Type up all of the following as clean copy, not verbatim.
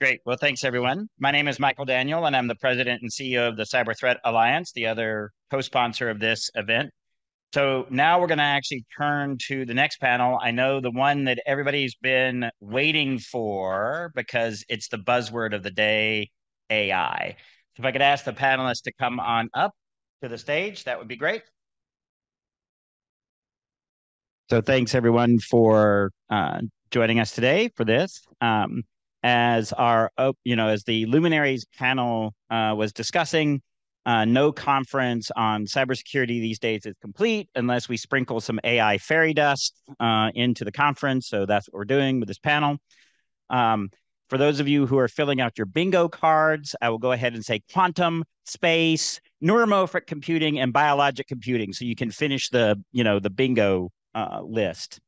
Great. Well, thanks, everyone. My name is Michael Daniel, and I'm the president and CEO of the Cyber Threat Alliance, the other co-sponsor of this event. So now we're going to actually turn to the next panel. I know the one that everybody's been waiting for because it's the buzzword of the day, AI. So if I could ask the panelists to come on up to the stage, that would be great. So thanks, everyone, for joining us today for this. As the luminaries panel was discussing, no conference on cybersecurity these days is complete unless we sprinkle some AI fairy dust into the conference. So that's what we're doing with this panel. For those of you who are filling out your bingo cards, I will go ahead and say quantum, space, neuromorphic computing, and biologic computing, so you can finish the bingo list.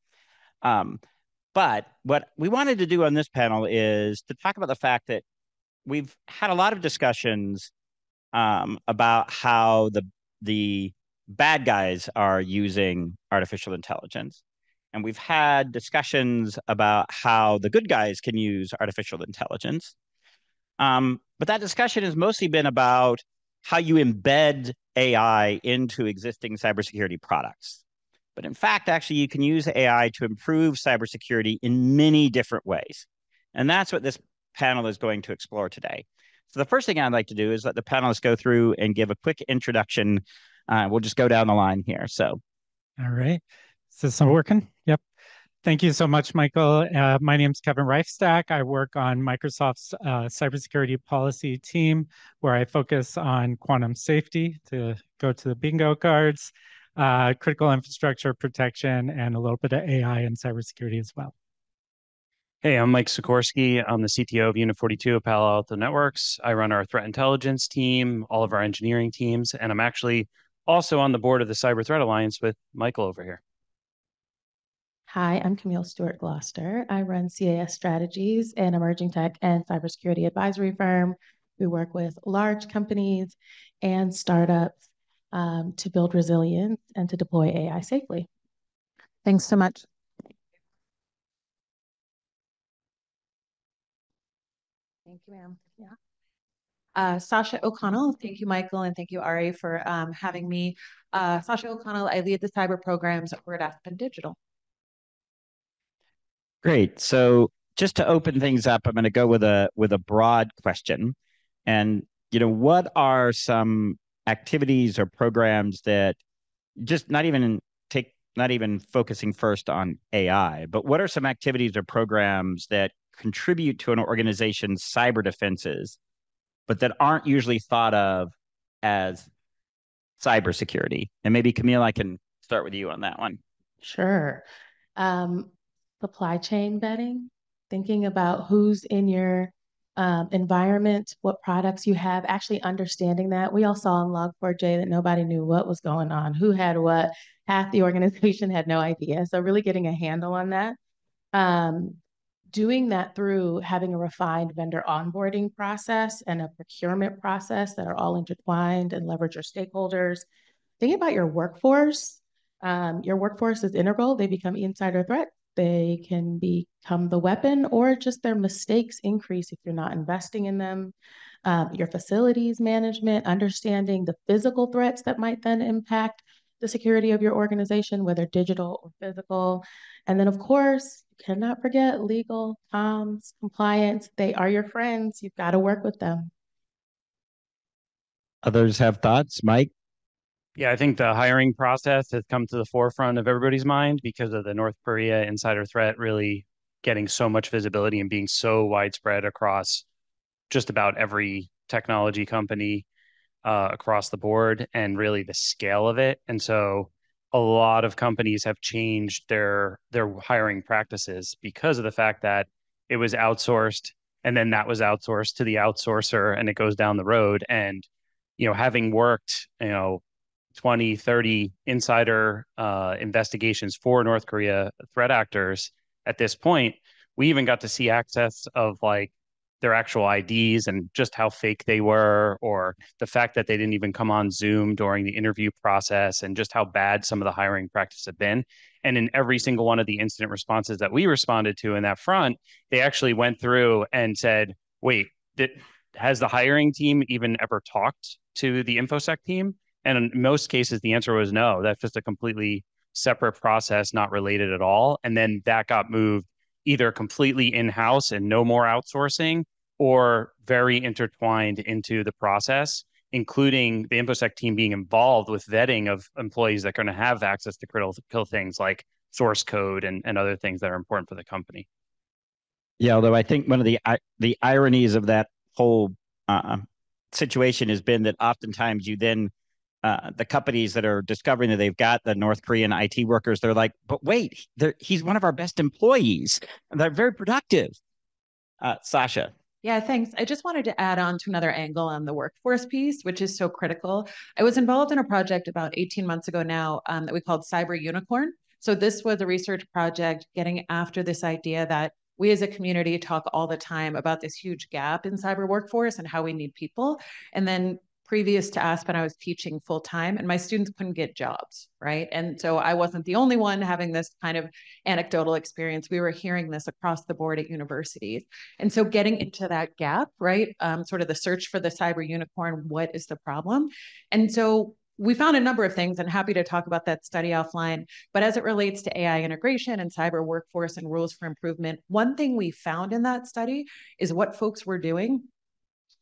But what we wanted to do on this panel is to talk about the fact that we've had a lot of discussions about how the bad guys are using artificial intelligence. And we've had discussions about how the good guys can use artificial intelligence. But that discussion has mostly been about how you embed AI into existing cybersecurity products. But in fact, actually, you can use AI to improve cybersecurity in many different ways. And that's what this panel is going to explore today. So the first thing I'd like to do is let the panelists go through and give a quick introduction. We'll just go down the line here. So, all right. Is this working? Yep. Thank you so much, Michael. My name is Kevin Reifstack. I work on Microsoft's cybersecurity policy team, where I focus on quantum safety, to go to the bingo cards, critical infrastructure protection, and a little bit of AI and cybersecurity as well. Hey, I'm Mike Sikorsky. I'm the CTO of Unit 42 of Palo Alto Networks. I run our threat intelligence team, all of our engineering teams, and I'm actually also on the board of the Cyber Threat Alliance with Michael over here. Hi, I'm Camille Stewart Gloucester. I run CAS Strategies, an emerging tech and cybersecurity advisory firm. We work with large companies and startups to build resilience and to deploy AI safely. Thanks so much. Thank you, ma'am. Yeah. Sasha O'Connell, thank you, Michael, and thank you, Ari, for having me. Sasha O'Connell, I lead the cyber programs over at Aspen Digital. Great. So just to open things up, I'm going to go with a broad question. And, what are some activities or programs that just not even focusing first on AI, but what are some activities or programs that contribute to an organization's cyber defenses, but that aren't usually thought of as cybersecurity? And maybe Camille, I can start with you on that one. Sure. Supply chain vetting, thinking about who's in your environment, what products you have, actually understanding that. We all saw in Log4j that nobody knew what was going on, who had what. Half the organization had no idea. So really getting a handle on that. Doing that through having a refined vendor onboarding process and a procurement process that are all intertwined and leverage your stakeholders. Thinking about your workforce. Your workforce is integral. They become insider threat. They can become the weapon, or just their mistakes increase if you're not investing in them. Your facilities management, understanding the physical threats that might then impact the security of your organization, whether digital or physical. And then, of course, you cannot forget legal, comms, compliance. They are your friends. You've got to work with them. Others have thoughts? Mike? Yeah, I think the hiring process has come to the forefront of everybody's mind because of the North Korea insider threat really getting so much visibility and being so widespread across just about every technology company across the board, and really the scale of it. And so a lot of companies have changed their hiring practices because of the fact that it was outsourced, and then that was outsourced to the outsourcer, and it goes down the road. And having worked 20, 30 insider investigations for North Korea threat actors at this point, we even got to see access of their actual IDs and just how fake they were, or the fact that they didn't even come on Zoom during the interview process, and just how bad some of the hiring practices have been. And in every single one of the incident responses that we responded to in that front, they actually went through and said, wait, has the hiring team even ever talked to the InfoSec team? And in most cases, the answer was no. That's just a completely separate process, not related at all. And then that got moved either completely in-house and no more outsourcing, or very intertwined into the process, including the InfoSec team being involved with vetting of employees that are going to have access to critical things like source code and other things that are important for the company. Yeah, although I think one of the ironies of that whole situation has been that oftentimes you then the companies that are discovering that they've got the North Korean IT workers, they're like, but wait, he's one of our best employees, and they're very productive. Sasha. Yeah, thanks. I just wanted to add on to another angle on the workforce piece, which is so critical. I was involved in a project about 18 months ago now that we called Cyber Unicorn. So this was a research project getting after this idea that we as a community talk all the time about this huge gap in cyber workforce and how we need people. And then previous to Aspen, I was teaching full time and my students couldn't get jobs, right? And so I wasn't the only one having this kind of anecdotal experience. We were hearing this across the board at universities. And so getting into that gap, right? Sort of the search for the cyber unicorn, what is the problem? And so we found a number of things, and happy to talk about that study offline. But as it relates to AI integration and cyber workforce and rules for improvement, one thing we found in that study is what folks were doing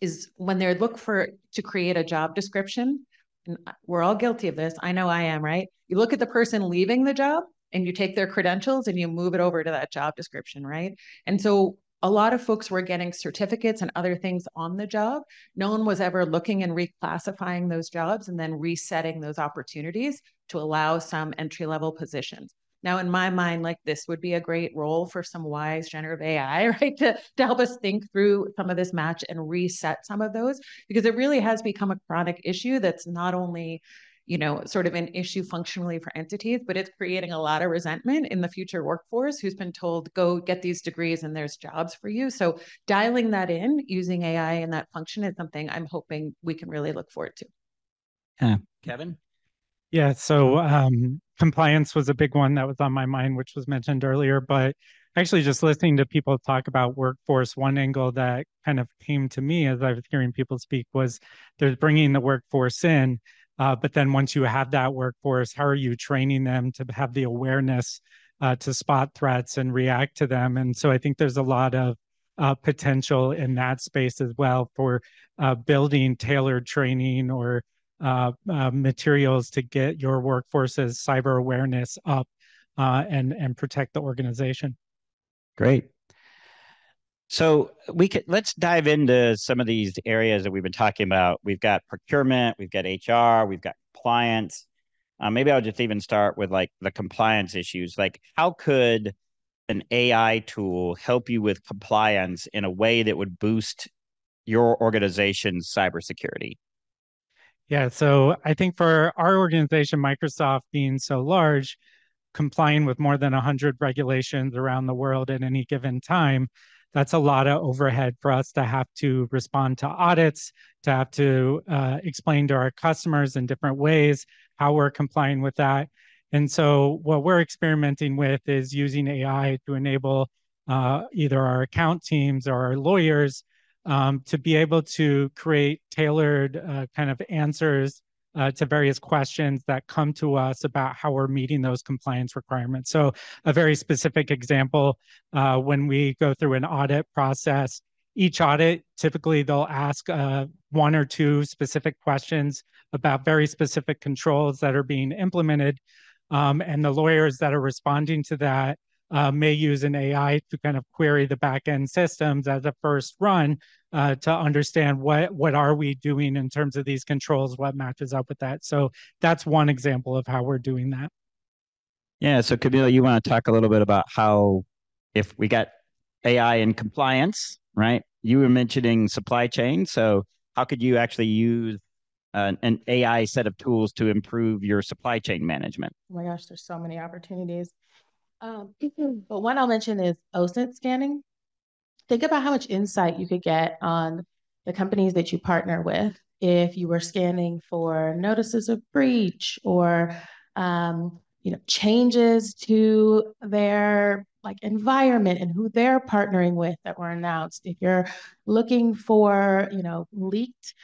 is when they look to create a job description, and we're all guilty of this. I know I am, right? You look at the person leaving the job and you take their credentials and you move it over to that job description, right? And so a lot of folks were getting certificates and other things on the job. No one was ever looking and reclassifying those jobs and then resetting those opportunities to allow some entry-level positions. Now, in my mind, like this would be a great role for some wise generative AI, right? To help us think through some of this match and reset some of those, because it really has become a chronic issue that's not only, sort of an issue functionally for entities, but it's creating a lot of resentment in the future workforce who's been told, go get these degrees and there's jobs for you. So dialing that in using AI and that function is something I'm hoping we can really look forward to. Yeah. Kevin? Yeah, so compliance was a big one that was on my mind, which was mentioned earlier. But actually, just listening to people talk about workforce, one angle that kind of came to me as I was hearing people speak was there's bringing the workforce in. But then once you have that workforce, how are you training them to have the awareness to spot threats and react to them? And so I think there's a lot of potential in that space as well for building tailored training or materials to get your workforce's cyber awareness up and protect the organization. Great. So let's dive into some of these areas that we've been talking about. We've got procurement, we've got HR, we've got compliance. Maybe I'll just even start with like the compliance issues. Like, how could an AI tool help you with compliance in a way that would boost your organization's cybersecurity? Yeah, so I think for our organization, Microsoft being so large, complying with more than 100 regulations around the world at any given time, that's a lot of overhead for us to have to respond to audits, to have to explain to our customers in different ways how we're complying with that. And so what we're experimenting with is using AI to enable either our account teams or our lawyers to be able to create tailored kind of answers to various questions that come to us about how we're meeting those compliance requirements. So a very specific example, when we go through an audit process, each audit, typically they'll ask one or two specific questions about very specific controls that are being implemented. And the lawyers that are responding to that may use an AI to kind of query the back-end systems as a first run to understand what are we doing in terms of these controls, what matches up with that. So that's one example of how we're doing that. Yeah, so Camille, you want to talk a little bit about how, if we got AI in compliance, right? You were mentioning supply chain. So how could you actually use an AI set of tools to improve your supply chain management? Oh my gosh, there's so many opportunities. But one I'll mention is OSINT scanning. Think about how much insight you could get on the companies that you partner with if you were scanning for notices of breach or changes to their like environment and who they're partnering with that were announced, if you're looking for, leaked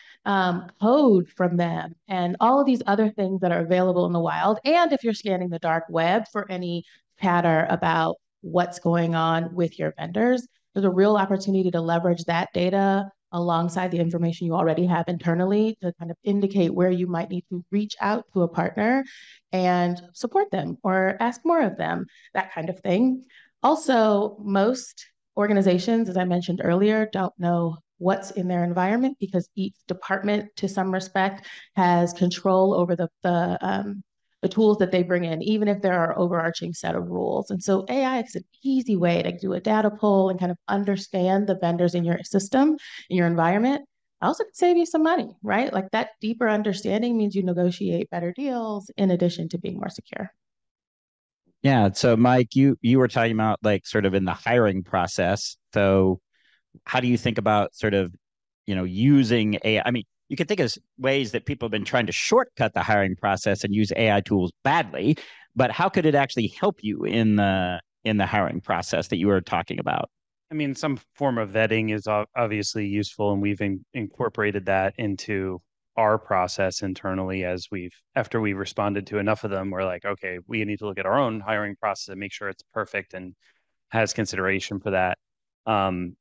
code from them and all of these other things that are available in the wild, and if you're scanning the dark web for any chatter about what's going on with your vendors, there's a real opportunity to leverage that data alongside the information you already have internally to kind of indicate where you might need to reach out to a partner and support them or ask more of them, that kind of thing. Also, most organizations, as I mentioned earlier, don't know what's in their environment because each department, to some respect, has control over the tools that they bring in, even if there are overarching set of rules. And so AI is an easy way to do a data pull and kind of understand the vendors in your system, in your environment. Also can save you some money, right? Like that deeper understanding means you negotiate better deals in addition to being more secure. Yeah. So Mike, you were talking about like sort of in the hiring process. So how do you think about sort of, using AI? I mean, you could think of ways that people have been trying to shortcut the hiring process and use AI tools badly, but how could it actually help you in the hiring process that you were talking about? I mean, some form of vetting is obviously useful, and we've incorporated that into our process internally after we responded to enough of them, we're like, okay, we need to look at our own hiring process and make sure it's perfect and has consideration for that.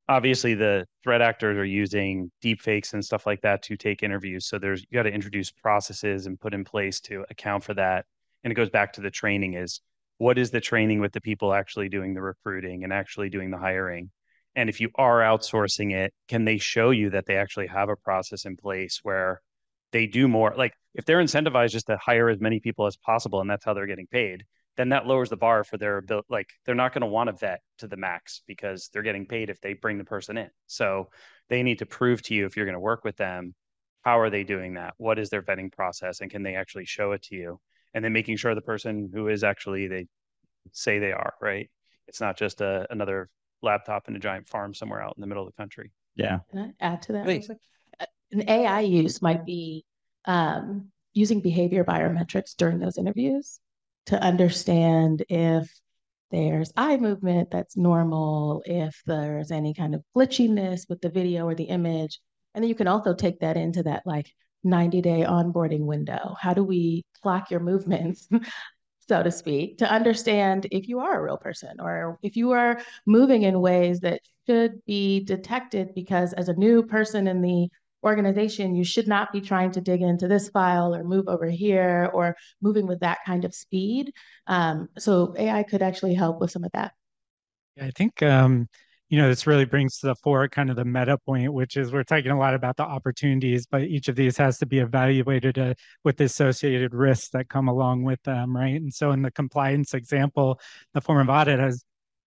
Obviously, the threat actors are using deep fakes and stuff like that to take interviews. So you got to introduce processes and put in place to account for that. And it goes back to the training is what is the training with the people actually doing the recruiting and actually doing the hiring? And if you are outsourcing it, can they show you that they actually have a process in place where they do more? Like if they're incentivized just to hire as many people as possible and that's how they're getting paid, then that lowers the bar for their ability. Like they're not going to want to vet to the max because they're getting paid if they bring the person in. So they need to prove to you if you're going to work with them, how are they doing that? What is their vetting process? And can they actually show it to you? And then making sure the person who is actually they say they are, right? It's not just another laptop in a giant farm somewhere out in the middle of the country. Yeah. Can I add to that? An AI use might be using behavior biometrics during those interviews to understand if there's eye movement that's normal, if there's any kind of glitchiness with the video or the image. And then you can also take that into that like 90-day onboarding window. How do we clock your movements, so to speak, to understand if you are a real person or if you are moving in ways that should be detected, because as a new person in the organization, you should not be trying to dig into this file or move over here or moving with that kind of speed. So AI could actually help with some of that. I think, this really brings to the fore kind of the meta point, which is we're talking a lot about the opportunities, but each of these has to be evaluated with the associated risks that come along with them, right? And so in the compliance example, the form of audit has,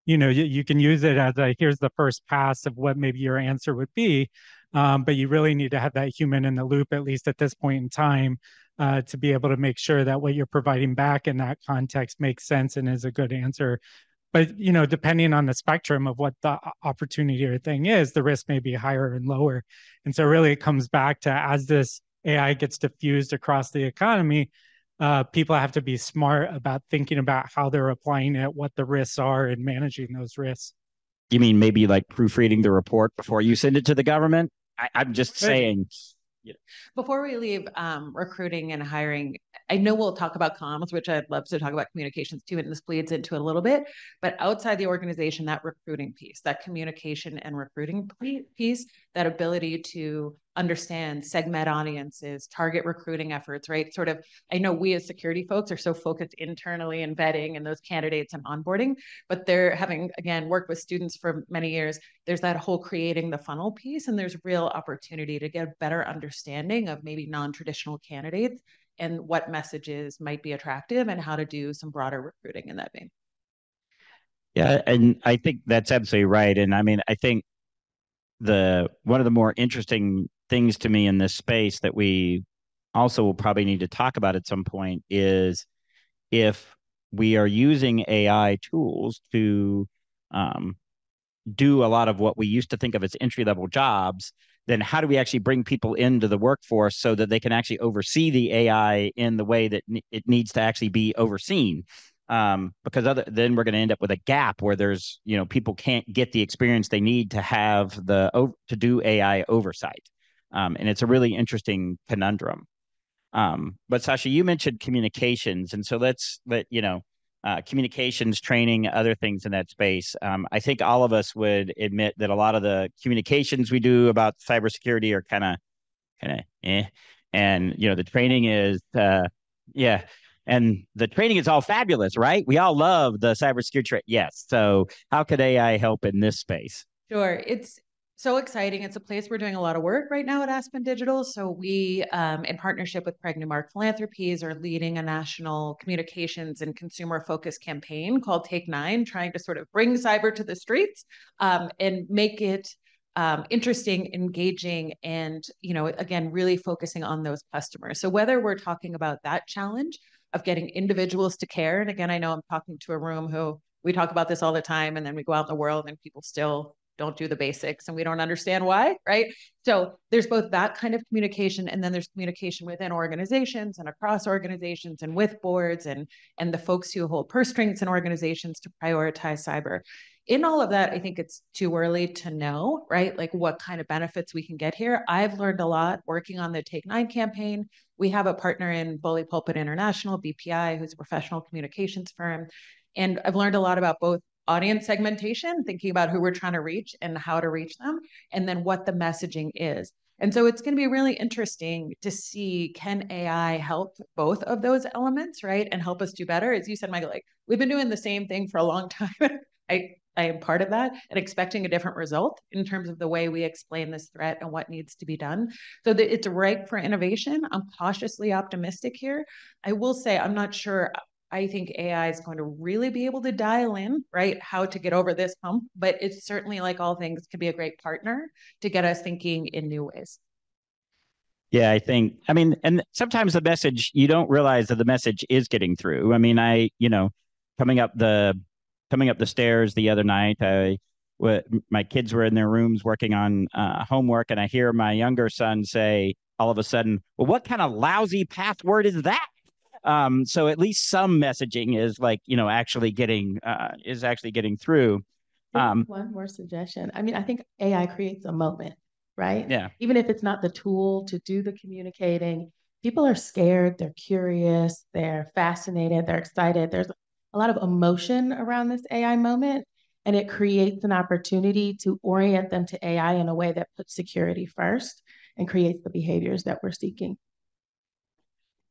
you can use it as here's the first pass of what maybe your answer would be, but you really need to have that human in the loop, at least at this point in time, to be able to make sure that what you're providing back in that context makes sense and is a good answer. But depending on the spectrum of what the opportunity or thing is, the risk may be higher and lower. And so really it comes back to, as this AI gets diffused across the economy, people have to be smart about thinking about how they're applying it, what the risks are, and managing those risks. You mean maybe like proofreading the report before you send it to the government? I'm just saying. Before we leave recruiting and hiring, I know we'll talk about comms, which I'd love to talk about communications too, and this bleeds into it a little bit. But outside the organization, that recruiting piece, that communication and recruiting piece, that ability to understand, segment audiences, target recruiting efforts, right? Sort of, I know we as security folks are so focused internally in vetting and those candidates and onboarding, but they're having, again, worked with students for many years. There's that whole creating the funnel piece, and there's real opportunity to get a better understanding of maybe non-traditional candidates and what messages might be attractive and how to do some broader recruiting in that vein. Yeah, and I think that's absolutely right. And I mean, I think one of the more interesting things to me in this space that we also will probably need to talk about at some point is if we are using AI tools to do a lot of what we used to think of as entry-level jobs, then how do we actually bring people into the workforce so that they can actually oversee the AI in the way that it needs to actually be overseen? because then we're going to end up with a gap where there's, people can't get the experience they need to have to do AI oversight. And it's a really interesting conundrum. But Sasha, you mentioned communications, and so communications training, other things in that space. I think all of us would admit that a lot of the communications we do about cybersecurity are kind of and the training is yeah, and the training is all fabulous, right? We all love the cybersecurity. Yes. So how could AI help in this space? Sure. It's so exciting. It's a place we're doing a lot of work right now at Aspen Digital. So we, in partnership with Craig Newmark Philanthropies, are leading a national communications and consumer focused campaign called Take 9, trying to sort of bring cyber to the streets and make it interesting, engaging, and again, really focusing on those customers. So whether we're talking about that challenge of getting individuals to care, and again, I know I'm talking to a room who we talk about this all the time, and then we go out in the world and people still don't do the basics and we don't understand why, right? So there's both that kind of communication, and then there's communication within organizations and across organizations and with boards and the folks who hold purse strings in organizations to prioritize cyber. In all of that, I think it's too early to know, right? Like what kind of benefits we can get here. I've learned a lot working on the Take 9 campaign. We have a partner in Bully Pulpit International, BPI, who's a professional communications firm. And I've learned a lot about both audience segmentation, thinking about who we're trying to reach and how to reach them, and then what the messaging is. And so it's going to be really interesting to see, can AI help both of those elements, right? And help us do better. As you said, Michael, like we've been doing the same thing for a long time. I am part of that and expecting a different result in terms of the way we explain this threat and what needs to be done. So that it's ripe for innovation. I'm cautiously optimistic here. I will say I'm not sure. I think AI is going to really be able to dial in, right, how to get over this hump. But it's certainly, like all things, could be a great partner to get us thinking in new ways. Yeah, I mean, and sometimes the message, you don't realize that the message is getting through. I mean, coming up the stairs the other night, my kids were in their rooms working on homework, and I hear my younger son say all of a sudden, "Well, what kind of lousy password is that?" So at least some messaging is actually getting through. One more suggestion. I mean, I think AI creates a moment, right? Yeah. Even if it's not the tool to do the communicating, people are scared, they're curious, they're fascinated, they're excited. There's a lot of emotion around this AI moment, and it creates an opportunity to orient them to AI in a way that puts security first and creates the behaviors that we're seeking.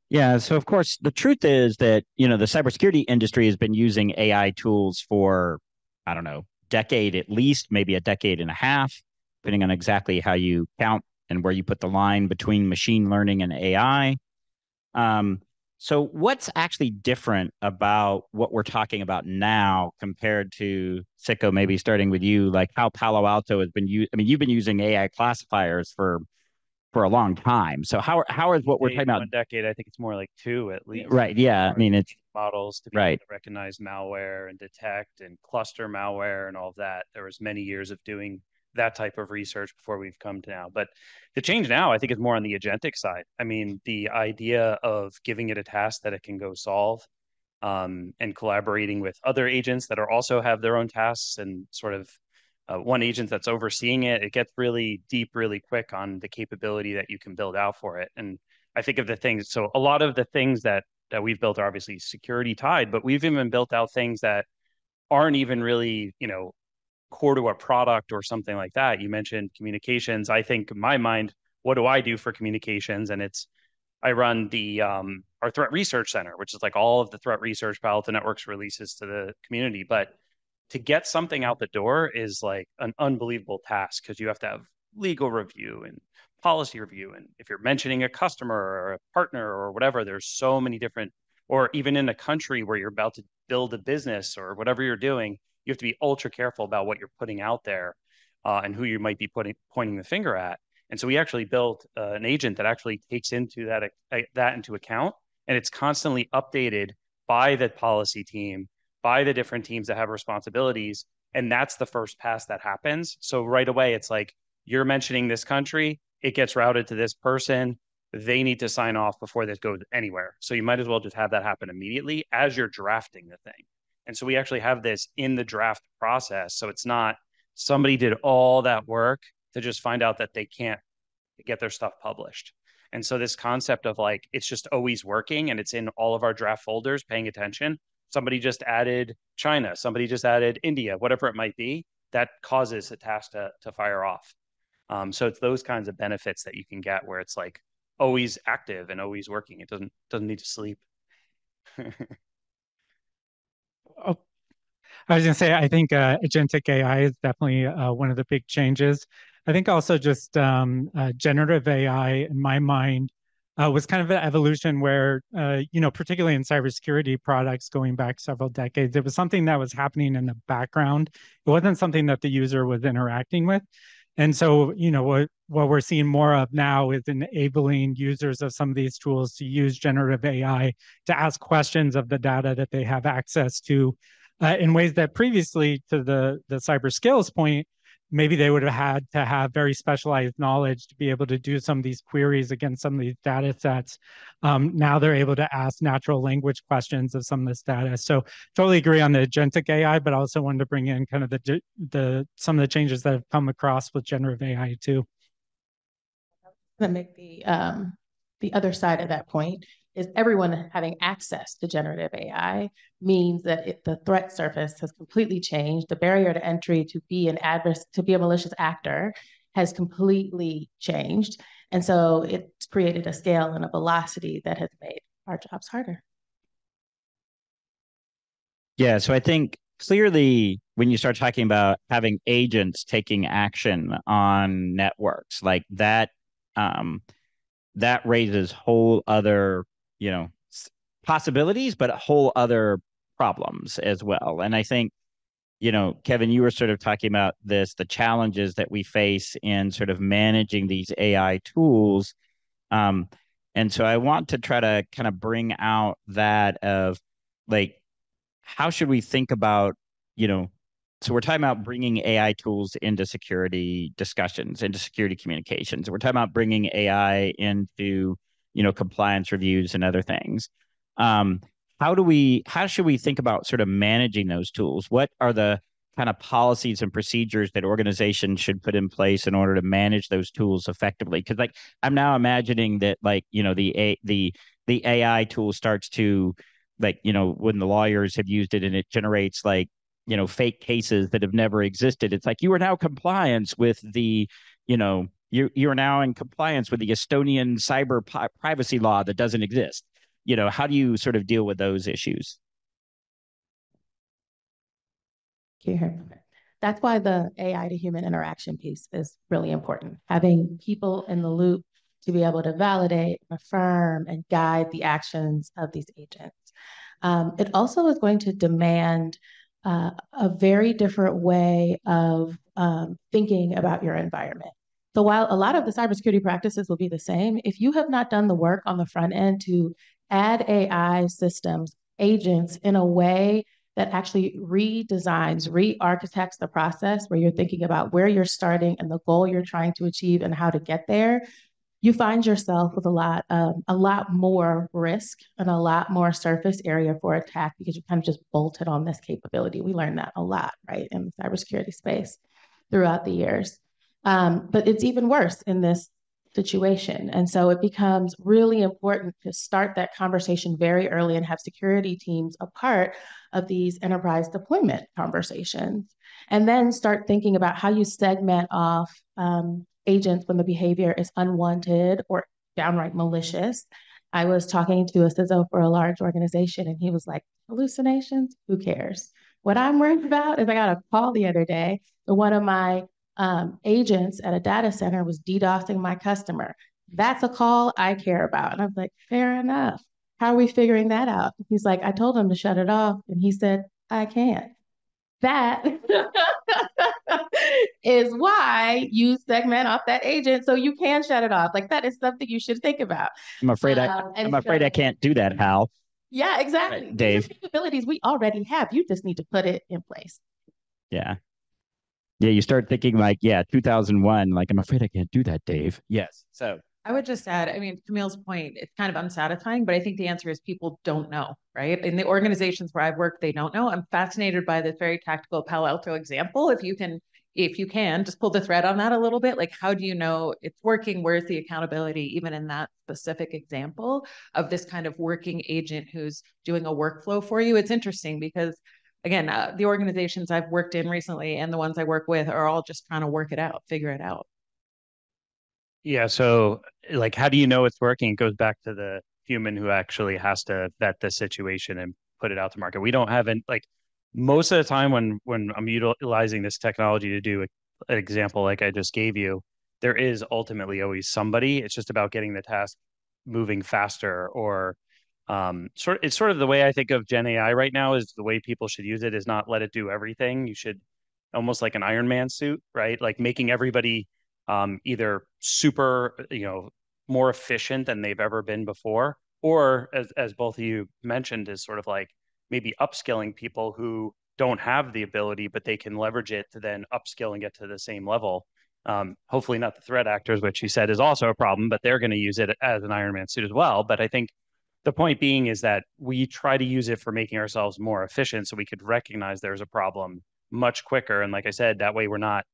Yeah. So, of course, the truth is that, the cybersecurity industry has been using AI tools for, I don't know, decade at least, maybe a decade and a half, depending on exactly how you count and where you put the line between machine learning and AI. So what's actually different about what we're talking about now compared to, Sicko, maybe starting with you, like how Palo Alto has been used? I mean, you've been using AI classifiers for a long time. So how is what we're talking about? 1 decade, I think it's more like 2 at least. Right. Yeah. I mean, it's models to be right. able to recognize malware and detect and cluster malware and all of that. There was many years of doing that type of research before we've come to now. But the change now, I think, is more on the agentic side. I mean, the idea of giving it a task that it can go solve, and collaborating with other agents that are also have their own tasks, and sort of one agent that's overseeing it, it gets really deep really quick on the capability that you can build out for it. And I think of the things, so a lot of the things that we've built are obviously security tied, but we've even built out things that aren't even really, core to a product or something like that. You mentioned communications. I think in my mind, what do I do for communications? And I run the our threat research center, which is like all of the threat research Palo Alto Networks releases to the community. But to get something out the door is like an unbelievable task, because you have to have legal review and policy review. And if you're mentioning a customer or a partner or whatever, there's so many different, or even in a country where you're about to build a business or whatever you're doing, you have to be ultra careful about what you're putting out there, and who you might be pointing the finger at. And so we actually built an agent that actually takes into that into account, and it's constantly updated by the policy team, by the different teams that have responsibilities. And that's the first pass that happens. So right away, it's like, you're mentioning this country, it gets routed to this person. they need to sign off before this goes anywhere. So you might as well just have that happen immediately as you're drafting the thing. And so we actually have this in the draft process. So it's not somebody did all that work to just find out that they can't get their stuff published. And so this concept of like, it's just always working and it's in all of our draft folders, paying attention. Somebody just added China, somebody just added India, whatever it might be, that causes a task to fire off. So it's those kinds of benefits that you can get where it's like always active and always working. It doesn't need to sleep. Oh, I was going to say, I think agentic AI is definitely one of the big changes. I think also just generative AI, in my mind, was kind of an evolution where, particularly in cybersecurity products going back several decades, it was something that was happening in the background. It wasn't something that the user was interacting with. And so, what we're seeing more of now is enabling users of some of these tools to use generative AI to ask questions of the data that they have access to in ways that previously, to the cyber skills point, maybe they would have had to have very specialized knowledge to be able to do some of these queries against some of these data sets. Now they're able to ask natural language questions of some of this data. So totally agree on the agentic AI, but also wanted to bring in kind of some of the changes that have come across with generative AI too. To make the other side of that point is everyone having access to generative AI means that the threat surface has completely changed. The barrier to entry to be a malicious actor has completely changed. And so it's created a scale and a velocity that has made our jobs harder. Yeah, so I think clearly when you start talking about having agents taking action on networks, like that raises whole other, possibilities, but whole other problems as well. And I think, Kevin, you were sort of talking about the challenges that we face in sort of managing these AI tools. And so I want to try to kind of bring out that of like, how should we think about, so we're talking about bringing AI tools into security discussions, into security communications. We're talking about bringing AI into, compliance reviews and other things. How should we think about sort of managing those tools? What are the kind of policies and procedures that organizations should put in place in order to manage those tools effectively? Because like I'm now imagining that the AI tool starts to when the lawyers have used it and it generates fake cases that have never existed. It's like you are now compliance with the you are now in compliance with the Estonian cyber privacy law that doesn't exist. How do you sort of deal with those issues? That's why the AI to human interaction piece is really important. Having people in the loop to be able to validate, affirm, and guide the actions of these agents. It also is going to demand a very different way of thinking about your environment. So while a lot of the cybersecurity practices will be the same, if you have not done the work on the front end to add AI systems, agents in a way that actually redesigns, re-architects the process where you're thinking about where you're starting and the goal you're trying to achieve and how to get there, you find yourself with a lot more risk and a lot more surface area for attack because you kind of just bolted on this capability. We learned that a lot, right, in the cybersecurity space throughout the years. But it's even worse in this situation. And so it becomes really important to start that conversation very early and have security teams a part of these enterprise deployment conversations. And then start thinking about how you segment off agents when the behavior is unwanted or downright malicious. I was talking to a CISO for a large organization and he was like, hallucinations, who cares? What I'm worried about is I got a call the other day that one of my agents at a data center was DDoSing my customer. That's a call I care about. And I was like, fair enough. How are we figuring that out? He's like, I told him to shut it off. And he said, I can't. That is why you segment off that agent so you can shut it off. Like that is something you should think about. I'm afraid I can't do that, Hal. Yeah, exactly. Right, Dave. These are capabilities we already have. You just need to put it in place. Yeah. Yeah, you start thinking 2001, I'm afraid I can't do that, Dave. Yes. So I would just add, I mean, Camille's point, it's kind of unsatisfying, but I think the answer is people don't know, right? In the organizations where I've worked, they don't know. I'm fascinated by this very tactical Palo Alto example. If you can, just pull the thread on that a little bit. Like, how do you know it's working? Where's the accountability, even in that specific example of this kind of working agent who's doing a workflow for you? It's interesting because, again, the organizations I've worked in recently and the ones I work with are all just trying to work it out, figure it out. Yeah, so like how do you know it's working? It goes back to the human who actually has to vet the situation and put it out to market. We don't have an like most of the time when I'm utilizing this technology to do an example like I just gave you, there is ultimately always somebody. It's just about getting the task moving faster or it's sort of the way I think of Gen AI right now is the way people should use it is not let it do everything. You should almost like an Iron Man suit, right? Like making everybody either super, more efficient than they've ever been before, or as both of you mentioned, is sort of like maybe upskilling people who don't have the ability, but they can leverage it to then upskill and get to the same level. Hopefully not the threat actors, which you said is also a problem, but they're going to use it as an Iron Man suit as well. But I think the point being is that we try to use it for making ourselves more efficient so we could recognize there's a problem much quicker. And like I said, that way we're not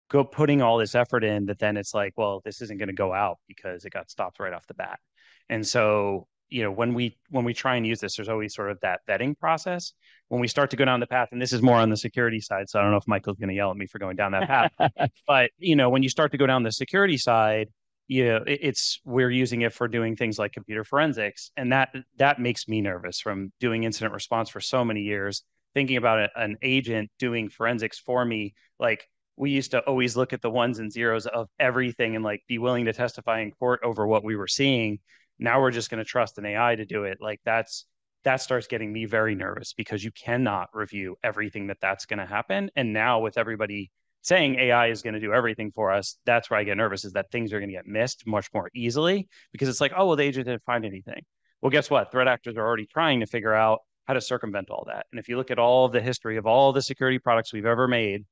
go putting all this effort in that then it's like, well, this isn't going to go out because it got stopped right off the bat. And so, when we try and use this, there's always sort of that vetting process. When we start to go down the path, and this is more on the security side, so I don't know if Michael's going to yell at me for going down that path, but when you start to go down the security side, it's we're using it for doing things like computer forensics, and that makes me nervous from doing incident response for so many years, thinking about an agent doing forensics for me, like we used to always look at the ones and zeros of everything and like be willing to testify in court over what we were seeing. Now we're just going to trust an AI to do it. Like that starts getting me very nervous because you cannot review everything that's going to happen. And now with everybody saying AI is going to do everything for us, that's where I get nervous is that things are going to get missed much more easily because it's like, oh, well, the agent didn't find anything. Well, guess what? Threat actors are already trying to figure out how to circumvent all that. And if you look at all of the history of all the security products we've ever made,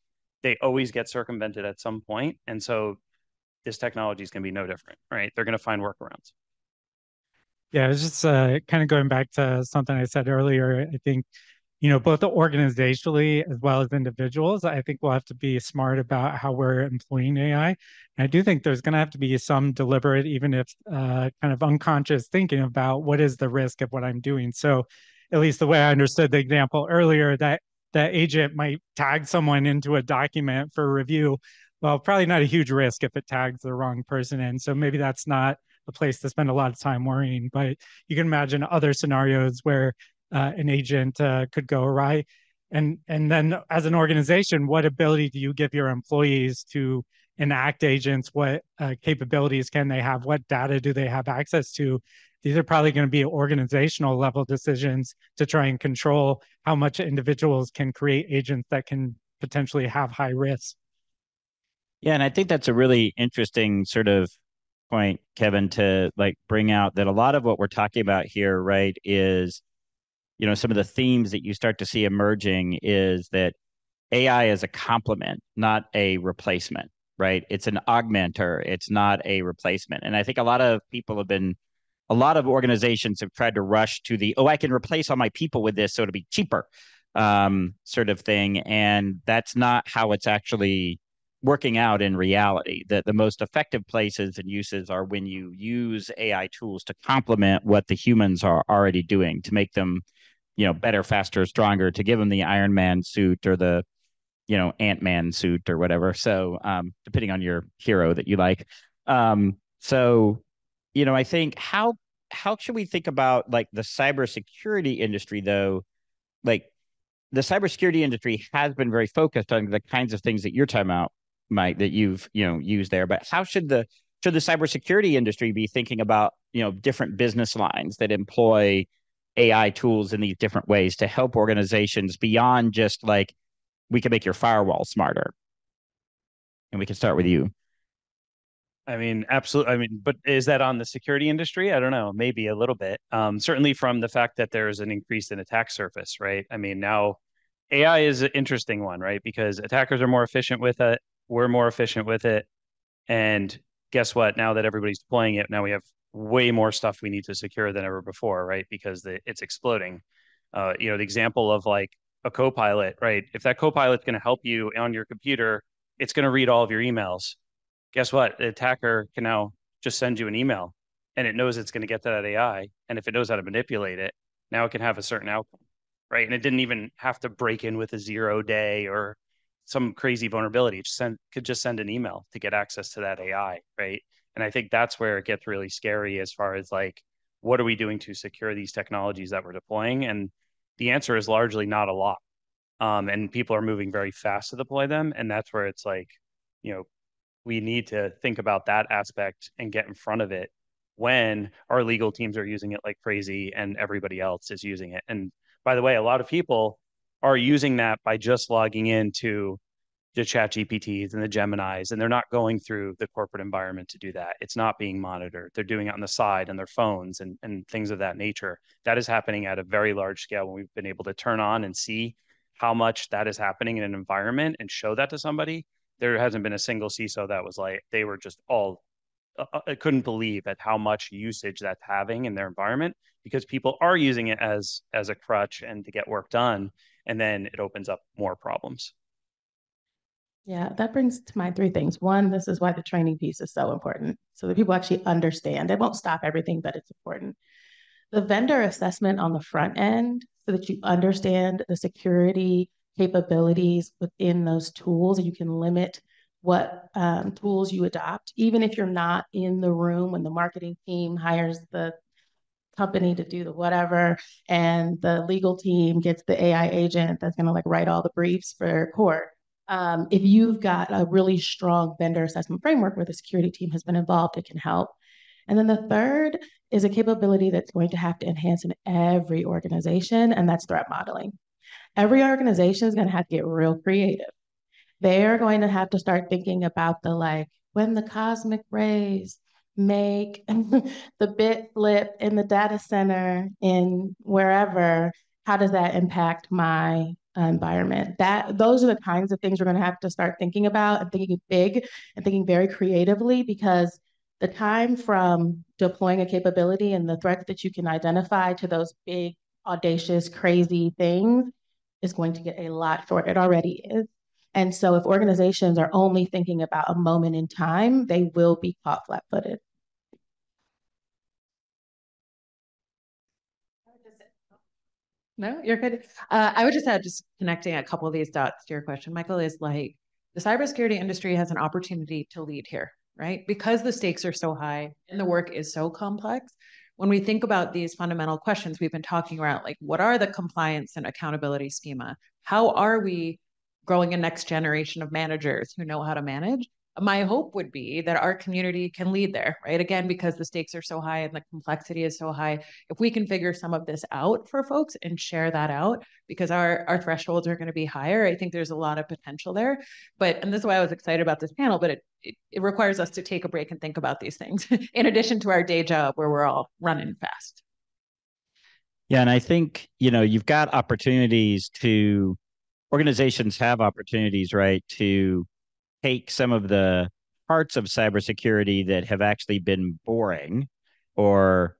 they always get circumvented at some point. And so this technology is going to be no different, right? They're going to find workarounds. Yeah, it's just kind of going back to something I said earlier. I think, both organizationally as well as individuals, I think we'll have to be smart about how we're employing AI. And I do think there's going to have to be some deliberate, even if kind of unconscious thinking about what is the risk of what I'm doing. So at least the way I understood the example earlier, that agent might tag someone into a document for review. Well, probably not a huge risk if it tags the wrong person in. So maybe that's not a place to spend a lot of time worrying. But you can imagine other scenarios where an agent could go awry. And then as an organization, what ability do you give your employees to enact agents? What capabilities can they have? What data do they have access to? These are probably going to be organizational level decisions to try and control how much individuals can create agents that can potentially have high risk. Yeah, and I think that's a really interesting sort of point, Kevin, to like bring out that a lot of what we're talking about here, right, is some of the themes that you start to see emerging is that AI is a complement, not a replacement, right? It's an augmenter, it's not a replacement. And I think a lot of organizations have tried to rush to I can replace all my people with this, so it'll be cheaper, sort of thing. And that's not how it's actually working out in reality. The most effective places and uses are when you use AI tools to complement what the humans are already doing to make them, better, faster, stronger, to give them the Iron Man suit or the, Ant-Man suit or whatever. So, depending on your hero that you like. So, I think how should we think about like the cybersecurity industry though? Like the cybersecurity industry has been very focused on the kinds of things that you're talking about, Mike, that you've used there. But how should the cybersecurity industry be thinking about different business lines that employ AI tools in these different ways to help organizations beyond just like we can make your firewall smarter? And we can start with you. I mean, absolutely. I mean, but is that on the security industry? I don't know, maybe a little bit. Certainly from the fact that there's an increase in attack surface, right? I mean, now AI is an interesting one, right? Because attackers are more efficient with it, we're more efficient with it, and guess what? Now that everybody's deploying it, now we have way more stuff we need to secure than ever before, right? Because it's exploding. The example of like a Copilot, right? If that Copilot's going to help you on your computer, it's going to read all of your emails. Guess what? The attacker can now just send you an email, and it knows it's going to get to that AI. And if it knows how to manipulate it, now it can have a certain outcome, right? And it didn't even have to break in with a 0 day or some crazy vulnerability. It could just send an email to get access to that AI, right? And I think that's where it gets really scary as far as like, what are we doing to secure these technologies that we're deploying? And the answer is largely not a lot. And people are moving very fast to deploy them. And that's where it's like, we need to think about that aspect and get in front of it when our legal teams are using it like crazy and everybody else is using it. And by the way, a lot of people are using that by just logging into the chat GPTs and the Geminis, and they're not going through the corporate environment to do that. It's not being monitored. They're doing it on the side on their phones and things of that nature. That is happening at a very large scale when we've been able to turn on and see how much that is happening in an environment and show that to somebody. There hasn't been a single CISO that was like, they were just all, I couldn't believe at how much usage that's having in their environment, because people are using it as a crutch and to get work done. And then it opens up more problems. Yeah, that brings to mind three things. One, this is why the training piece is so important, so that people actually understand. It won't stop everything, but it's important. The vendor assessment on the front end, so that you understand the security capabilities within those tools, and you can limit what tools you adopt, even if you're not in the room when the marketing team hires the company to do the whatever, and the legal team gets the AI agent that's going to like write all the briefs for court. If you've got a really strong vendor assessment framework where the security team has been involved, it can help. And then the third is a capability that's going to have to enhance in every organization, and that's threat modeling. Every organization is going to have to get real creative. They're going to have to start thinking about the like, when the cosmic rays make the bit flip in the data center in wherever, how does that impact my environment? Those are the kinds of things we're going to have to start thinking about and thinking big and thinking very creatively, because the time from deploying a capability and the threats that you can identify to those big, audacious, crazy things is going to get a lot shorter. It already is. And so if organizations are only thinking about a moment in time, they will be caught flat-footed. No, you're good. I would just add, just connecting a couple of these dots to your question, Michael, is like the cybersecurity industry has an opportunity to lead here, right? Because the stakes are so high and the work is so complex. When we think about these fundamental questions we've been talking about, like what are the compliance and accountability schema? How are we growing a next generation of managers who know how to manage? My hope would be that our community can lead there, right? Again, because the stakes are so high and the complexity is so high. If we can figure some of this out for folks and share that out, because our thresholds are going to be higher, I think there's a lot of potential there. And this is why I was excited about this panel, but it requires us to take a break and think about these things in addition to our day job where we're all running fast. Yeah, and I think, you've got organizations have opportunities, right, to take some of the parts of cybersecurity that have actually been boring or,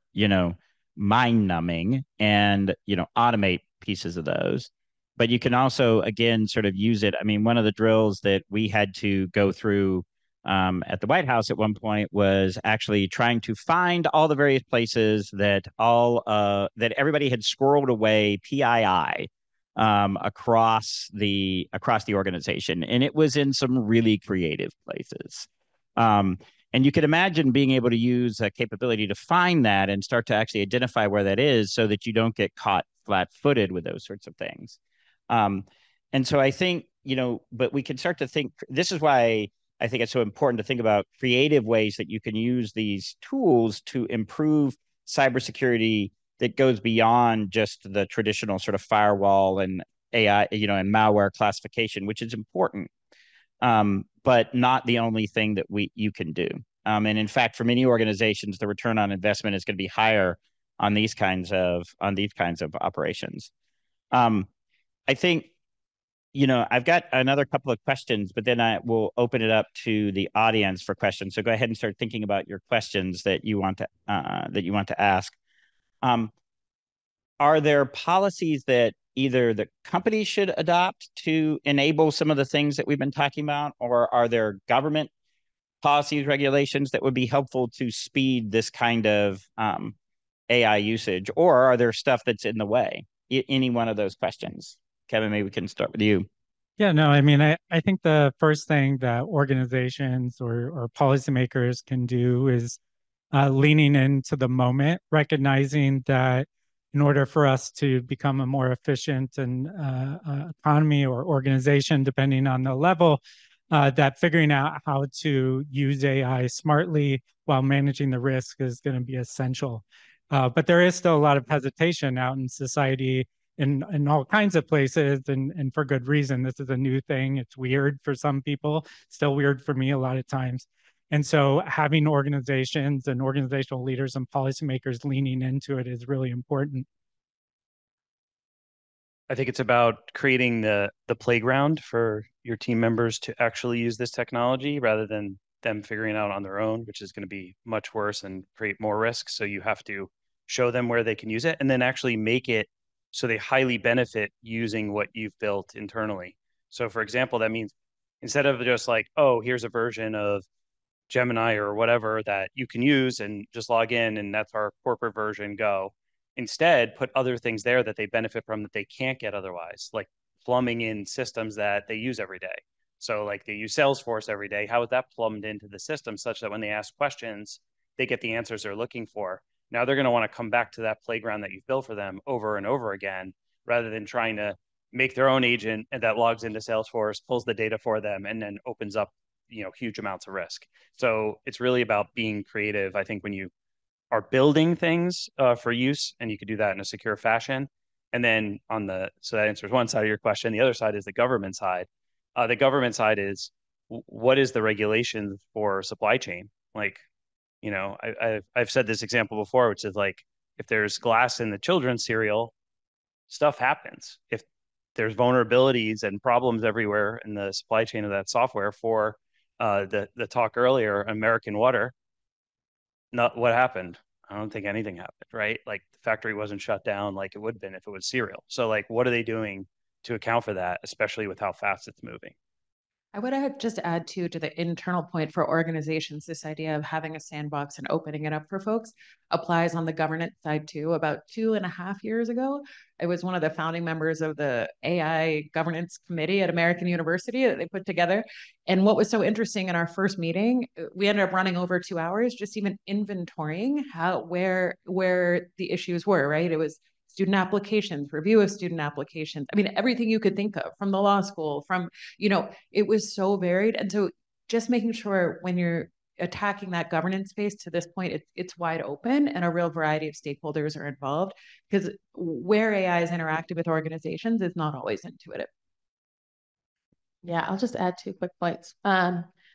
mind numbing and, automate pieces of those. But you can also, again, sort of use it. I mean, one of the drills that we had to go through at the White House at one point was actually trying to find all the various places that that everybody had squirreled away PII across the organization, and it was in some really creative places. And you could imagine being able to use a capability to find that and start to actually identify where that is, so that you don't get caught flat-footed with those sorts of things. And so I think, but we can start to think. This is why I think it's so important to think about creative ways that you can use these tools to improve cybersecurity that goes beyond just the traditional sort of firewall and AI, and malware classification, which is important, but not the only thing that you can do. And in fact, for many organizations, the return on investment is going to be higher on these kinds of operations. I think I've got another couple of questions, but then I will open it up to the audience for questions. So go ahead and start thinking about your questions that you want to ask. Are there policies that either the company should adopt to enable some of the things that we've been talking about, or are there government policies, regulations that would be helpful to speed this kind of AI usage, or are there stuff that's in the way? Any one of those questions. Kevin, maybe we can start with you. Yeah, no, I mean, I think the first thing that organizations or policymakers can do is leaning into the moment, recognizing that in order for us to become a more efficient and economy or organization, depending on the level, that figuring out how to use AI smartly while managing the risk is going to be essential. But there is still a lot of hesitation out in society in all kinds of places, and for good reason. This is a new thing. It's weird for some people, still weird for me a lot of times. And so having organizations and organizational leaders and policymakers leaning into it is really important. I think it's about creating the playground for your team members to actually use this technology rather than them figuring it out on their own, which is going to be much worse and create more risk. So you have to show them where they can use it and then actually make it so they highly benefit using what you've built internally. So for example, that means instead of just like, oh, here's a version of Gemini or whatever that you can use and just log in and that's our corporate version, go. Instead, put other things there that they benefit from that they can't get otherwise, like plumbing in systems that they use every day. So like they use Salesforce every day. How is that plumbed into the system such that when they ask questions, they get the answers they're looking for? Now they're going to want to come back to that playground that you've built for them over and over again, rather than trying to make their own agent and that logs into Salesforce, pulls the data for them, and then opens up huge amounts of risk. So it's really about being creative. I think when you are building things for use, and you could do that in a secure fashion. And then so that answers one side of your question. The other side is the government side. The government side is what is the regulation for supply chain? Like, I've said this example before, which is like, if there's glass in the children's cereal, stuff happens. If there's vulnerabilities and problems everywhere in the supply chain of that software for the talk earlier, American Water, not what happened. I don't think anything happened, right? Like the factory wasn't shut down like it would have been if it was cereal. So like, what are they doing to account for that, especially with how fast it's moving? I would just add to the internal point for organizations, this idea of having a sandbox and opening it up for folks applies on the governance side too. About 2.5 years ago, I was one of the founding members of the AI governance committee at American University that they put together. And what was so interesting in our first meeting, we ended up running over 2 hours, just even inventorying where the issues were, right? It was student applications, review of student applications. I mean, everything you could think of from the law school, it was so varied. And so just making sure when you're attacking that governance space to this point, it's wide open and a real variety of stakeholders are involved, because where AI is interactive with organizations is not always intuitive. Yeah, I'll just add 2 quick points.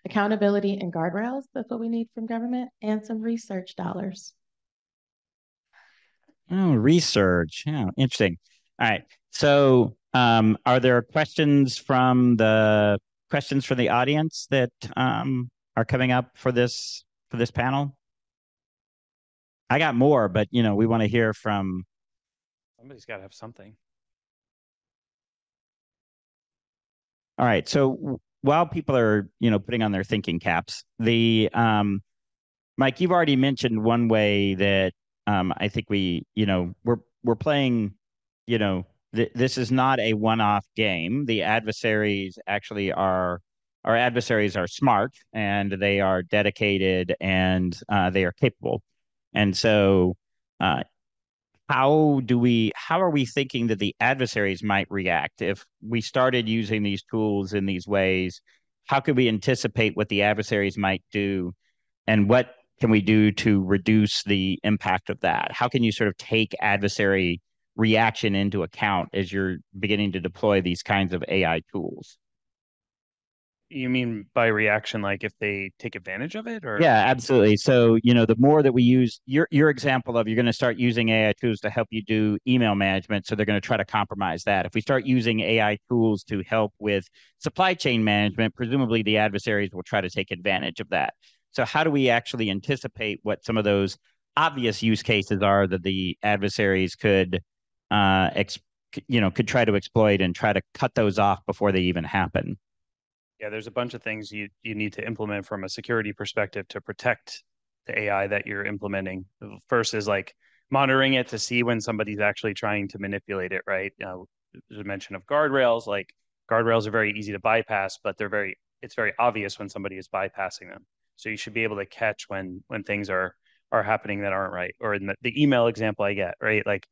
Accountability and guardrails, that's what we need from government, and some research dollars. Oh, research. Yeah, interesting. All right. So, are there questions from the audience that are coming up for this panel? I got more, but we want to hear from. Somebody's got to have something. All right. So while people are putting on their thinking caps, Mike, you've already mentioned one way that I think we're playing. This is not a one-off game. The adversaries actually are. Our adversaries are smart and they are dedicated and they are capable. And so, how are we thinking that the adversaries might react if we started using these tools in these ways? How could we anticipate what the adversaries might do, and what can we do to reduce the impact of that? How can you sort of take adversary reaction into account as you're beginning to deploy these kinds of AI tools? You mean by reaction, like if they take advantage of it, or? Yeah, absolutely. So, the more that we use your example of you're going to start using AI tools to help you do email management, so they're going to try to compromise that. If we start using AI tools to help with supply chain management, presumably the adversaries will try to take advantage of that. So, how do we actually anticipate what some of those obvious use cases are that the adversaries could, could try to exploit and try to cut those off before they even happen? Yeah, there's a bunch of things you need to implement from a security perspective to protect the AI that you're implementing. First is like monitoring it to see when somebody's actually trying to manipulate it, right? There's a mention of guardrails. Like guardrails are very easy to bypass, but it's very obvious when somebody is bypassing them. So you should be able to catch when things are happening that aren't right. Or in the email example I get, right? Like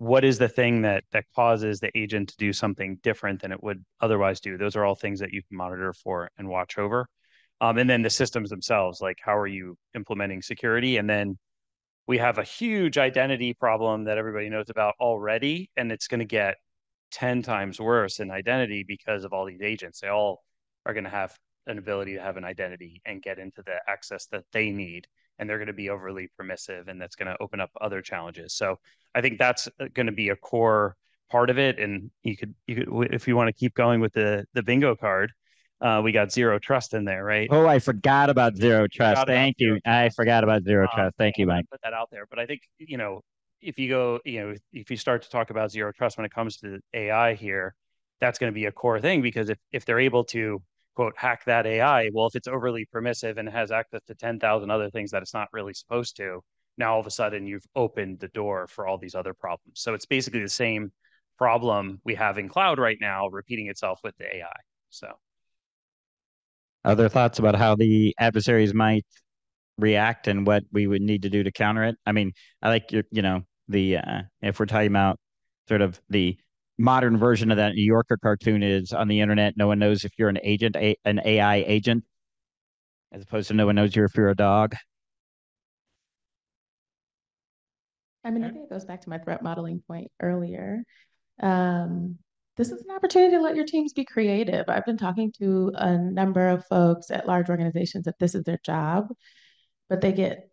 what is the thing that causes the agent to do something different than it would otherwise do? Those are all things that you can monitor for and watch over. And then the systems themselves, like how are you implementing security? And then we have a huge identity problem that everybody knows about already, and it's going to get 10 times worse in identity because of all these agents. They all are going to have an ability to have an identity and get into the access that they need. And they're going to be overly permissive, and that's going to open up other challenges. So I think that's going to be a core part of it. And you could, if you want to keep going with the bingo card, we got zero trust in there, right? Oh, I forgot about zero trust. Thank you. I forgot about zero trust. Thank you, Mike. Put that out there. But I think, if you go, if you start to talk about zero trust when it comes to AI here, that's going to be a core thing, because if they're able to quote hack that AI, well, if it's overly permissive and has access to 10,000 other things that it's not really supposed to, now all of a sudden you've opened the door for all these other problems. So it's basically the same problem we have in cloud right now repeating itself with the AI. So Other thoughts about how the adversaries might react and what we would need to do to counter it? I mean, I like if we're talking about sort of the modern version of that New Yorker cartoon is on the internet, no one knows if you're an agent, an AI agent, as opposed to no one knows if you're a dog. I mean, I think it goes back to my threat modeling point earlier. This is an opportunity to let your teams be creative. I've been talking to a number of folks at large organizations that this is their job, but they get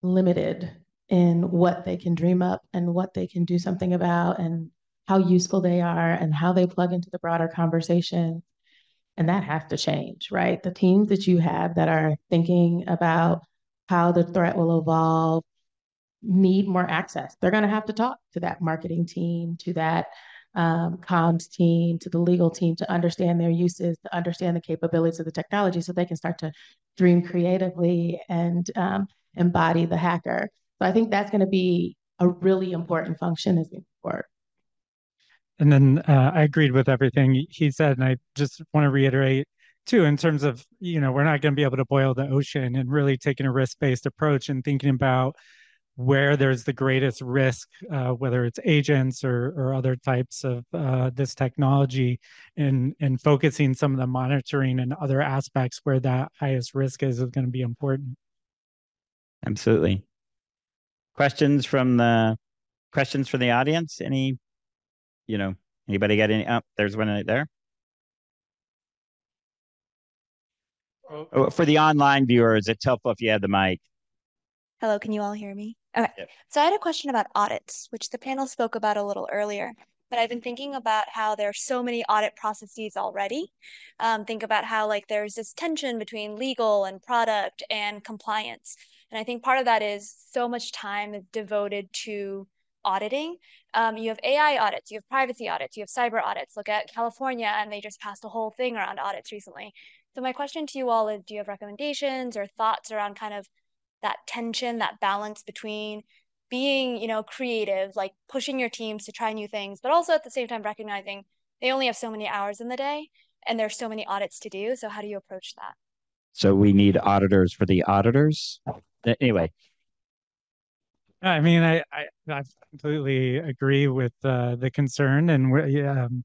limited in what they can dream up and what they can do something about and how useful they are and how they plug into the broader conversation. And that has to change, right? The teams that you have that are thinking about how the threat will evolve need more access. They're going to have to talk to that marketing team, to that comms team, to the legal team, to understand their uses, to understand the capabilities of the technology so they can start to dream creatively and embody the hacker. So I think that's going to be a really important function as we move forward. And then I agreed with everything he said. And I just want to reiterate too, in terms of, we're not going to be able to boil the ocean, and really taking a risk-based approach and thinking about where there's the greatest risk, whether it's agents or other types of this technology, and focusing some of the monitoring and other aspects where that highest risk is going to be important. Absolutely. Questions from the audience? Anybody got any? Oh, there's one right there. Oh, for the online viewers, it's helpful if you have the mic. Hello, can you all hear me? Okay. Yep. So I had a question about audits, which the panel spoke about a little earlier. But I've been thinking about how there are so many audit processes already. Think about how there's this tension between legal and product and compliance. And I think part of that is so much time is devoted to auditing. You have AI audits, you have privacy audits, you have cyber audits. Look at California, and they just passed a whole thing around audits recently. So my question to you all is, do you have recommendations or thoughts around kind of that tension, that balance between being, creative, like pushing your teams to try new things, but also at the same time recognizing they only have so many hours in the day and there's so many audits to do. So how do you approach that? So we need auditors for the auditors. Anyway. I mean, I completely agree with the concern, and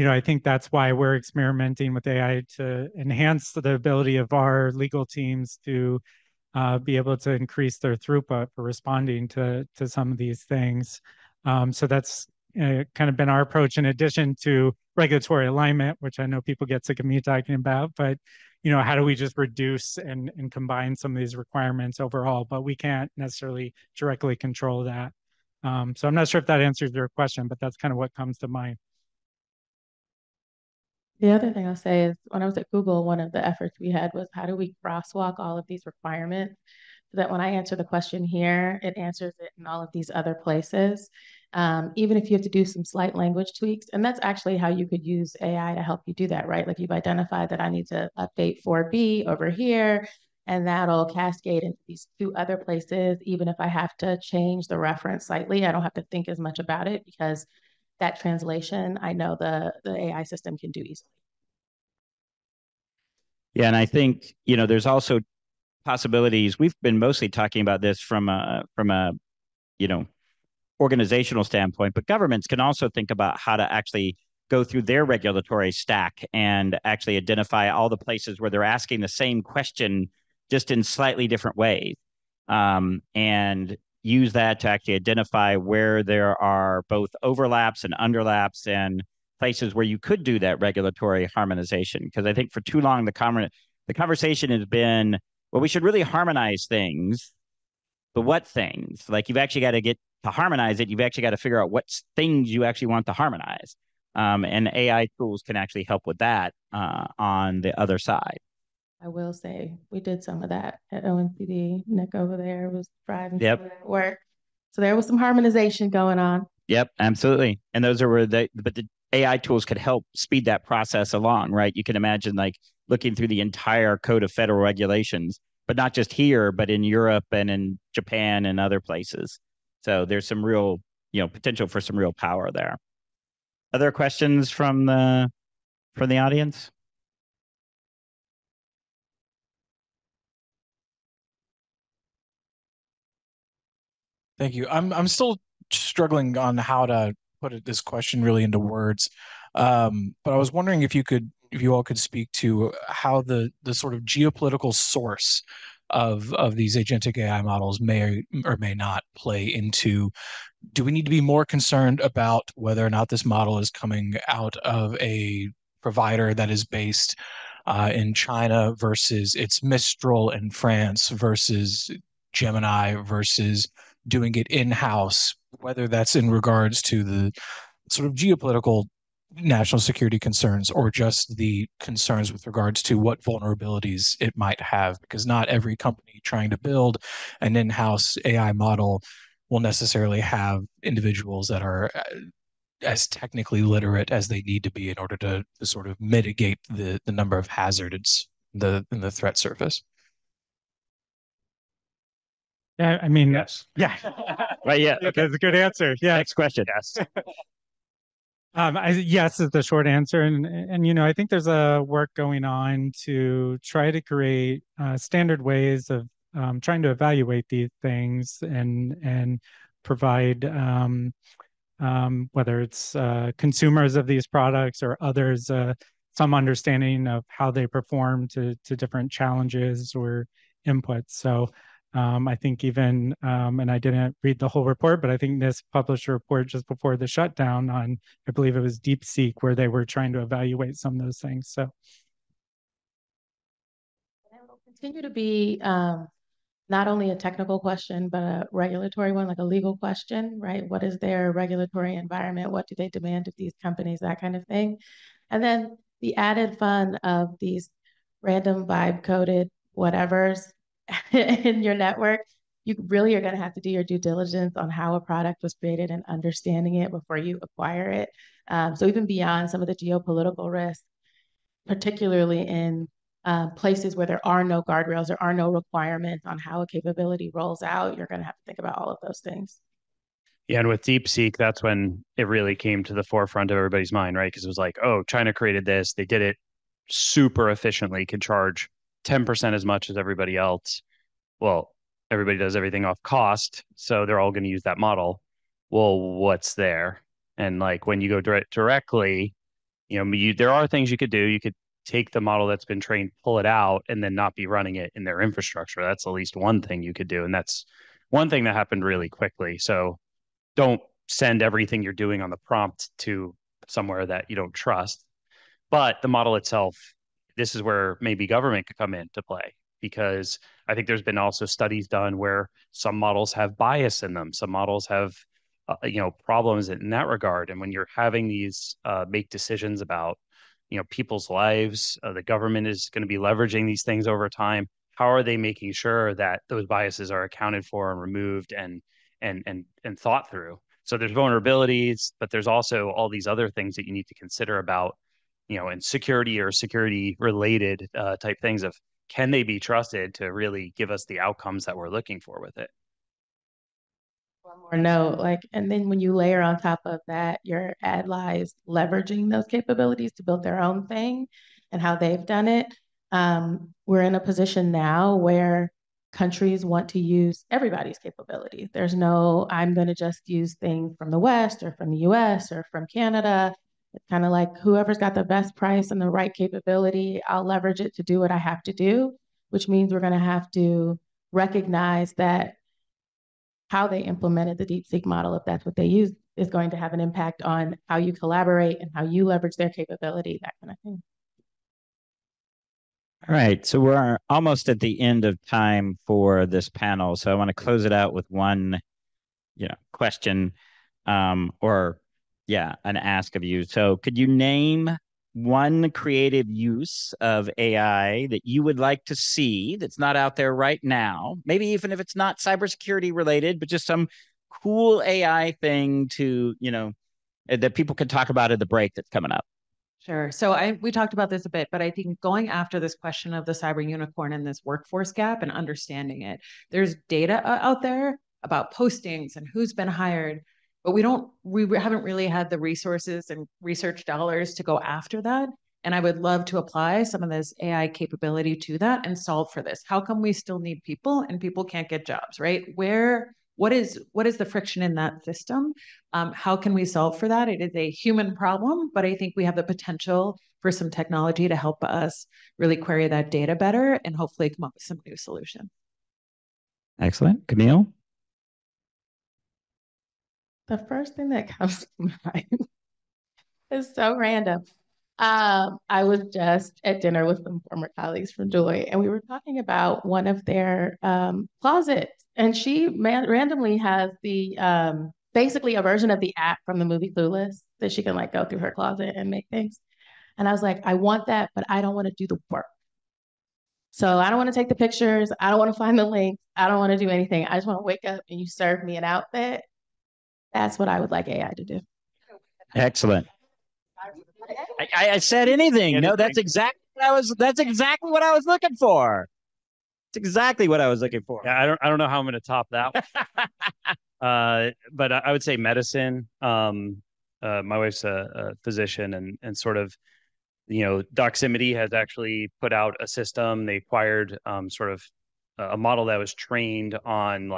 I think that's why we're experimenting with AI to enhance the ability of our legal teams to be able to increase their throughput for responding to some of these things. So that's kind of been our approach in addition to regulatory alignment, which I know people get sick of me talking about, but how do we just reduce and combine some of these requirements overall? But we can't necessarily directly control that. So I'm not sure if that answers your question, but that's kind of what comes to mind. The other thing I'll say is when I was at Google, one of the efforts we had was how do we crosswalk all of these requirements so that when I answer the question here, it answers it in all of these other places. Even if you have to do some slight language tweaks, and that's actually how you could use AI to help you do that, right? Like you've identified that I need to update 4B over here, and that'll cascade into these two other places. Even if I have to change the reference slightly, I don't have to think as much about it because that translation, I know the AI system can do easily. Yeah, and I think there's also possibilities. We've been mostly talking about this from a you know organizational standpoint, but governments can also think about how to actually go through their regulatory stack and actually identify all the places where they're asking the same question just in slightly different ways, and use that to actually identify where there are both overlaps and underlaps and places where you could do that regulatory harmonization. Because I think for too long the conversation has been, well, we should really harmonize things, but what things? Like you've actually got to get to harmonize it. You've actually got to figure out what things you actually want to harmonize. And AI tools can actually help with that on the other side. I will say we did some of that at ONCD. Nick over there was driving work. So there was some harmonization going on. Yep, absolutely. And those are where but the AI tools could help speed that process along, right? You can imagine like looking through the entire code of federal regulations, but not just here, but in Europe and in Japan and other places. So there's some real, potential for some real power there. Other questions from the audience? Thank you. I'm still struggling on how to put this question really into words. But I was wondering if you all could speak to how the sort of geopolitical source of these agentic AI models may or may not play into, do we need to be more concerned about whether or not this model is coming out of a provider that is based in China versus its Mistral in France versus Gemini versus doing it in-house, whether that's in regards to the sort of geopolitical national security concerns or just the concerns with regards to what vulnerabilities it might have, because not every company trying to build an in-house AI model will necessarily have individuals that are as technically literate as they need to be in order to sort of mitigate the number of hazards in the threat surface. Yeah, I mean, yes. Yeah. Right. Yeah. Okay. That's a good answer. Yeah. Next question. Yes. Yes is the short answer, and I think there's a work going on to try to create standard ways of trying to evaluate these things and provide whether it's consumers of these products or others some understanding of how they perform to different challenges or inputs. So I think even, and I didn't read the whole report, but I think NIST published a report just before the shutdown on, I believe it was DeepSeek, where they were trying to evaluate some of those things. So it will continue to be not only a technical question, but a regulatory one, like a legal question, right? What is their regulatory environment? What do they demand of these companies? That kind of thing. And then the added fun of these random vibe coded whatevers in your network, you really are going to have to do your due diligence on how a product was created and understanding it before you acquire it. So even beyond some of the geopolitical risks, particularly in places where there are no guardrails, there are no requirements on how a capability rolls out, you're going to have to think about all of those things. Yeah, and with DeepSeek, that's when it really came to the forefront of everybody's mind, right? Because it was like, oh, China created this. They did it super efficiently, could charge 10% as much as everybody else. Well, everybody does everything off cost, so they're all going to use that model. Well, what's there? And like when you go directly, there are things you could do. You could take the model that's been trained, pull it out, and then not be running it in their infrastructure. That's at least one thing you could do. And that's one thing that happened really quickly. So don't send everything you're doing on the prompt to somewhere that you don't trust. But the model itself, this is where maybe government could come into play, because I think there's been also studies done where some models have bias in them. Some models have, problems in that regard. And when you're having these make decisions about, people's lives, the government is going to be leveraging these things over time. How are they making sure that those biases are accounted for and removed and thought through? So there's vulnerabilities, but there's also all these other things that you need to consider about, and security or security related type things of, can they be trusted to really give us the outcomes that we're looking for with it? One more note, and then when you layer on top of that, your ad lies leveraging those capabilities to build their own thing and how they've done it. We're in a position now where countries want to use everybody's capability. There's no, I'm going to just use things from the West or from the US or from Canada. It's kind of like whoever's got the best price and the right capability, I'll leverage it to do what I have to do, which means we're going to have to recognize that how they implemented the DeepSeek model, if that's what they use, is going to have an impact on how you collaborate and how you leverage their capability, that kind of thing. All right, so we're almost at the end of time for this panel. So I want to close it out with one, question, or an ask of you. So could you name one creative use of AI that you would like to see that's not out there right now? Maybe even if it's not cybersecurity related, but just some cool AI thing to, that people can talk about at the break that's coming up. Sure. So we talked about this a bit, but I think going after this question of the cyber unicorn and this workforce gap and understanding it, there's data out there about postings and who's been hired, but we haven't really had the resources and research dollars to go after that. And I would love to apply some of this AI capability to that and solve for this. How come we still need people and people can't get jobs, right? What is the friction in that system? How can we solve for that? It is a human problem, but I think we have the potential for some technology to help us really query that data better and hopefully come up with some new solution. Excellent. Camille? The first thing that comes to mind is so random. I was just at dinner with some former colleagues from Deloitte, and we were talking about one of their closets, and she randomly has the basically a version of the app from the movie Clueless that she can go through her closet and make things. And I was like, I want that, but I don't want to do the work. So I don't want to take the pictures. I don't want to find the links. I don't want to do anything. I just want to wake up and you serve me an outfit. That's what I would like AI to do. Excellent. I said anything. No, that's exactly what I was looking for. It's exactly what I was looking for. Yeah, I don't know how I'm going to top that one. But I would say medicine. My wife's a physician, and sort of, Doximity has actually put out a system. They acquired sort of a model that was trained on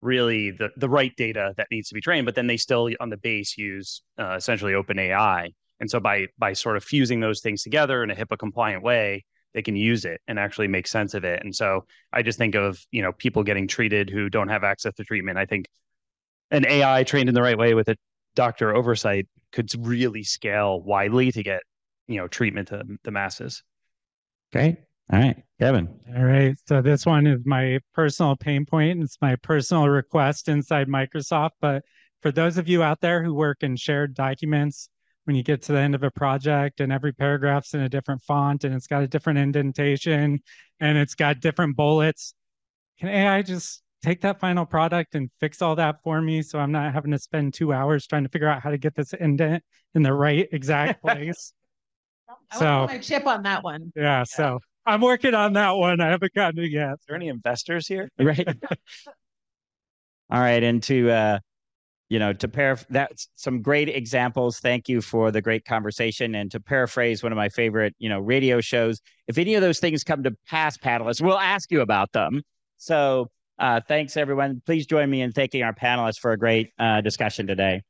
really the right data that needs to be trained, but then they still on the base use essentially open AI. And so by sort of fusing those things together in a HIPAA compliant way, they can use it and actually make sense of it. And so I just think of, people getting treated who don't have access to treatment. I think an AI trained in the right way with a doctor oversight could really scale widely to get, treatment to the masses. Great. All right, Kevin. All right. So this one is my personal pain point. It's my personal request inside Microsoft. But for those of you out there who work in shared documents, when you get to the end of a project and every paragraph's in a different font and it's got a different indentation and it's got different bullets, can AI just take that final product and fix all that for me so I'm not having to spend 2 hours trying to figure out how to get this indent in the right exact place? I want my chip on that one. Yeah, so I'm working on that one. I haven't gotten it yet. Is there any investors here? Right. All right, and to that's some great examples. Thank you for the great conversation. And to paraphrase one of my favorite, radio shows, if any of those things come to pass, panelists, we'll ask you about them. So thanks, everyone. Please join me in thanking our panelists for a great discussion today.